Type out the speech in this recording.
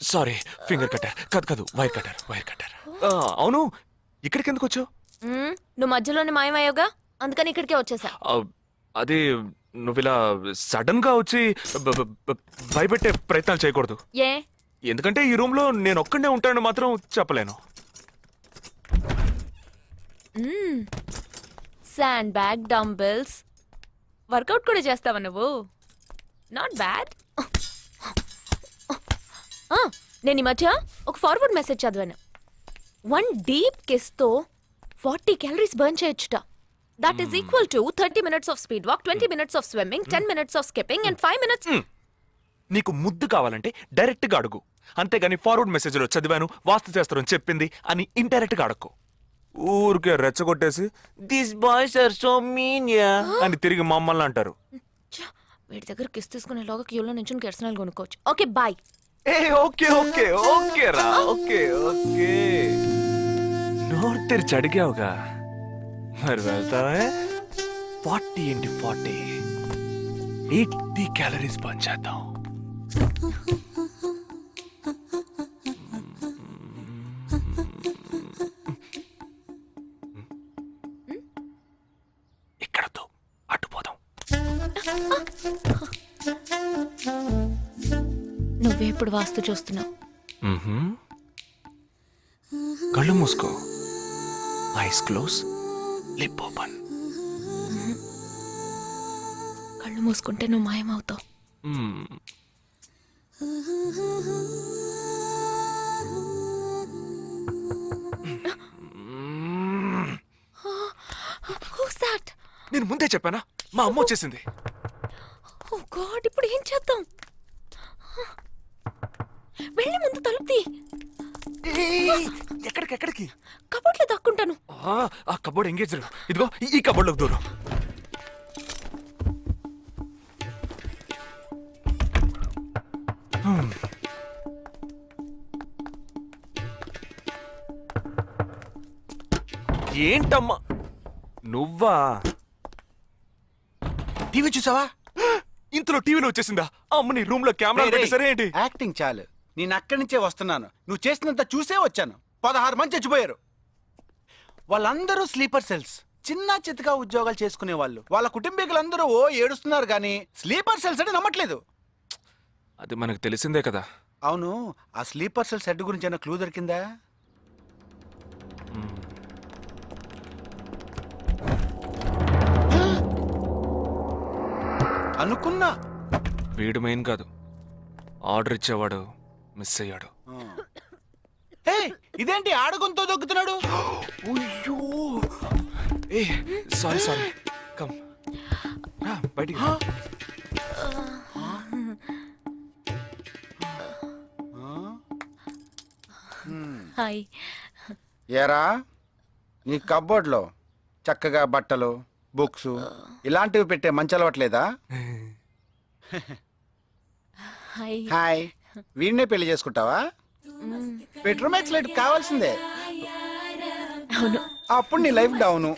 Sorry, finger cutter కాదు wire cutter. అవును, ఇక్కడికి ఎందుకు వచ్చావు? నువ్వు మధ్యలోనే మాయమయ్యోగా, అందుకని ఇక్కడికే వచ్చేసా. అదే నువ్వు ఇలా సడన్ గా వచ్చి భయపెట్టే ప్రయత్నాలు చేయకూడదు. ఏ? ఎందుకంటే ఈ రూమ్ లో నేను ఒక్కడే ఉంటానని మాత్రం చెప్పలేను. శాండ్ బ్యాగ్, డంబెల్స్, వర్కౌట్ కూడా చేస్తావా నువ్వు? Not bad. నేను ఈ మధ్య ఒక ఫార్వర్డ్ మెసేజ్ చదివాను. 1 డీప్ కిస్ తో 40 క్యాలరీస్ బర్న్ చేయొచ్చుట. That is equal to 30 minutes of speed walk, 20 minutes of swimming, 10 minutes of skipping and 5 minutes. నీకు ముద్దు కావాలంటే డైరెక్ట్ గా అడుగు, అంతేగాని ఫార్వర్డ్ మెసేజ్ లో చదివాను వాస్తు శాస్త్రం చెప్పింది అని ఇండైరెక్ట్ గా అడక్కు. ఊరికే రెచ్చగొట్టేసి this boys are so mean అని తిరిగి మమ్మల్ని అంటారు. వీడి దగ్గర కిస్ తీసుకునేలోగా క్యూలో నుంచి కెర్సనల్ కొనుక్కోవచ్చు. Okay boy. ఓకే రా, ఓకే. నోరు తెరిచి అడిగావుగా, మరి వెళ్తావే? 40 into 40 80 క్యాలరీస్ బర్న్ చేద్దాం. ఇక్కడతో అటుపోదాం. నువ్వెప్పుడు వాస్తు చూస్తున్నావు? కళ్ళు మూసుకో, ఐస్ క్లోజ్, లిప్ ఓపెన్. కళ్ళు మూసుకుంటే నువ్వు మాయమవుతావు. నేను ముందే చెప్పానా, మా అమ్మ వచ్చేసింది. ఓ గాడ్, ఇప్పుడు ఏం చేద్దాం? వెళ్ళి ముందు తలుపుతి. ఎక్కడికి? కబోర్డ్లో దాక్కుంటాను. ఆ కబోర్డ్ ఎంగేజ్డ్. ఇదిగో ఈ కబోర్డ్లోకి దూరం. ఏంటమ్మా నువ్వా? టీవీ చూసావా? ఇంతలో టీవీలో వచ్చేసిందా? అమ్మని రూమ్ లో కెమెరా సరే ఏంటి? యాక్టింగ్ చాలు. నేను అక్కడి నుంచే వస్తున్నాను. నువ్వు చేసినంత చూసే వచ్చాను. 16 మంది చచ్చిపోయారు. వాళ్ళందరూ స్లీపర్ సెల్స్, చిన్న చిత్తగా ఉద్యోగాలు చేసుకునే వాళ్ళు. వాళ్ళ కుటుంబీకులందరూ ఏడుస్తున్నారు గానీ స్లీపర్ సెల్స్ అని నమ్మట్లేదు. అది మనకు తెలిసిందే కదా. అవును, ఆ స్లీపర్ సెల్స్ హెడ్ గురించి ఏమైనా క్లూ దొరికిందా? అనుకున్నా. వీడు మెయిన్ కాదు, ఆర్డర్ ఇచ్చేవాడు మిస్ అయ్యాడు. ఇదేంటి ఆడగొంతో దొక్కుతున్నాడు? సారీ కమ్ బయటికి. హాయ్. ఏరా, నీ కబోర్డ్లో చక్కగా బట్టలు, బుక్స్ ఇలాంటివి పెట్టే మంచి అలవట్లేదా? హాయ్. వీడినే పెళ్లి చేసుకుంటావా? బెడ్రూమ్ ఎక్స్లైట్ కావాల్సిందే. అవును. అప్పుడు నీ లైఫ్ డౌను.